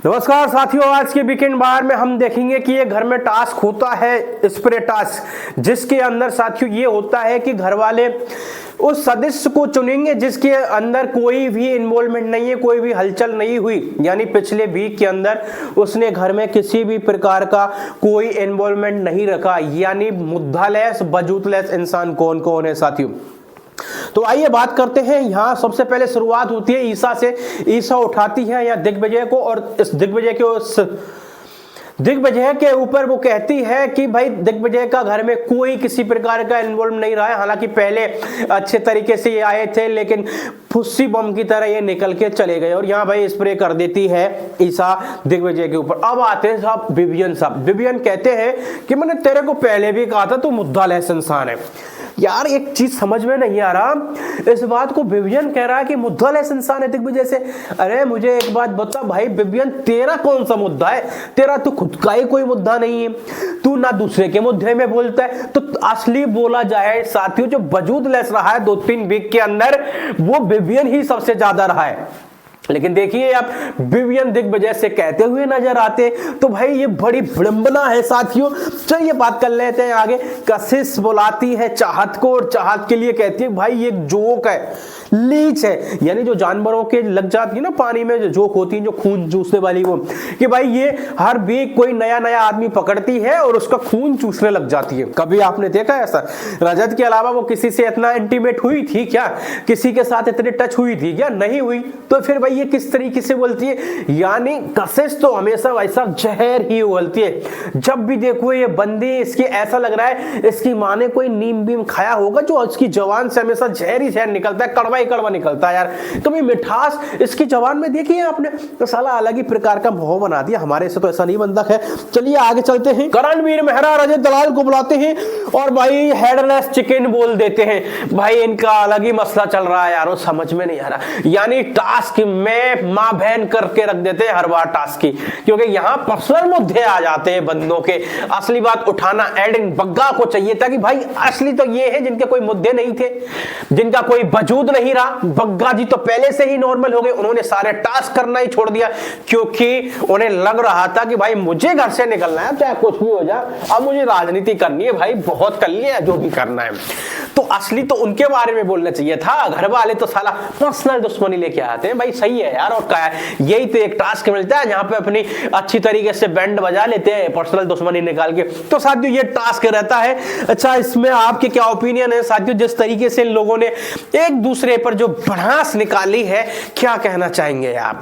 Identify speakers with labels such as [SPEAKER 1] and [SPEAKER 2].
[SPEAKER 1] नमस्कार साथियों, आज के वीकेंड बार में हम देखेंगे कि ये घर में टास्क होता है स्प्रे टास्क, जिसके अंदर साथियों ये होता है कि घर वाले उस सदस्य को चुनेंगे जिसके अंदर कोई भी इन्वॉल्वमेंट नहीं है, कोई भी हलचल नहीं हुई, यानी पिछले वीक के अंदर उसने घर में किसी भी प्रकार का कोई इन्वॉल्वमेंट नहीं रखा, यानी मुद्दालेस वजूदलेस इंसान कौन कौन है साथियों। तो आइए बात करते हैं। यहाँ सबसे पहले शुरुआत होती है ईसा से। ईसा उठाती है या दिग्विजय को, और इस दिग्विजय के ऊपर वो कहती है कि भाई दिग्विजय का घर में कोई किसी प्रकार का इन्वॉल्व नहीं रहा है। हालांकि पहले अच्छे तरीके से ये आए थे, लेकिन फुस्सी बम की तरह ये निकल के चले गए, और यहाँ भाई स्प्रे कर देती है ईसा दिग्विजय के ऊपर। अब आते हैं साहब विवियन साहब। विवियन कहते हैं कि मैंने तेरे को पहले भी कहा था तू मुद्दालेस इंसान है। यार एक चीज समझ में नहीं आ रहा, इस बात को विवियन कह रहा है कि मुद्दालेस इंसान है दिग्विजय से। अरे मुझे एक बात बता भाई विवियन, तेरा कौन सा मुद्दा है? तेरा तो खुद का ही कोई मुद्दा नहीं है, तू ना दूसरे के मुद्दे में बोलता है। तो असली बोला जाए साथियों, जो वजूदलेस रहा है 2-3 वीक के अंदर, वो विवियन ही सबसे ज्यादा रहा है। लेकिन देखिए आप विवियन दिग्विजय से कहते हुए नजर आते, तो भाई ये बड़ी विडंबना है साथियों। चलिए बात कर लेते हैं आगे। कशिश बुलाती है चाहत को, और चाहत के लिए कहती है भाई ये जोक है, लीच है, यानी जो जानवरों के लग जाती है ना पानी में, जो जोक होती है, जो खून चूसने वाली वो, कि भाई ये हर वीक कोई नया नया आदमी पकड़ती है और उसका खून चूसने लग जाती है। कभी आपने देखा ऐसा? रजत के अलावा वो किसी से इतना इंटीमेट हुई थी क्या? किसी के साथ इतनी टच हुई थी क्या? नहीं हुई। तो फिर भाई ये किस तरीके से बोलती है? यानी कशिश तो हमेशा वैसा जहर ही उगलती है। जब भी देखो ये बंदी, इसकी ऐसा लग रहा है इसकी माँ ने कोई नीम बीम खाया होगा, जो इसकी जवान से हमेशा जहर ही जहर निकलता है, कड़वा ही कड़वा निकलता है। यार कभी मिठास इसकी जवान में देखी है आपने? तो साला अलग ही प्रकार का मोह बना दिया। हमारे से तो ऐसा नहीं बनता है। चलिए आगे चलते हैं। करणवीर मेहरा रजत दलाल को बुलाते हैं और भाई हेडलेस चिकन बोल देते हैं। भाई इनका अलग ही मसला चल रहा है यार, समझ में नहीं आ रहा। यानी टास्क में मां बहन करके रख देते हैं हर बार टास्क की, क्योंकि यहां पर्सनल मुद्दे आ जाते हैं बंदों के। असली बात उठाना एडिंग बग्गा को चाहिए था कि भाई असली तो ये है जिनके कोई मुद्दे नहीं थे, जिनका कोई वजूद नहीं रहा। बग्गा जी तो पहले से ही नॉर्मल हो गए, उन्होंने सारे टास्क करना ही छोड़ दिया, क्योंकि उन्हें लग रहा था कि भाई मुझे घर से निकलना है, चाहे कुछ भी हो जाए, अब मुझे राजनीति करनी है भाई, बहुत कर लिया जो भी करना है। तो असली तो उनके बारे में बोलना चाहिए था। घर वाले तो साला पर्सनल दुश्मनी लेके आते हैं। भाई सही है यार, और क्या है, यही तो एक टास्क मिलता है जहां पे अपनी अच्छी तरीके से बैंड बजा लेते हैं पर्सनल दुश्मनी निकाल के। तो साथियों ये टास्क रहता है। अच्छा, इसमें आपके क्या ओपिनियन है साथियों? जिस तरीके से इन लोगों ने एक दूसरे पर जो भड़ास निकाली है, क्या कहना चाहेंगे आप?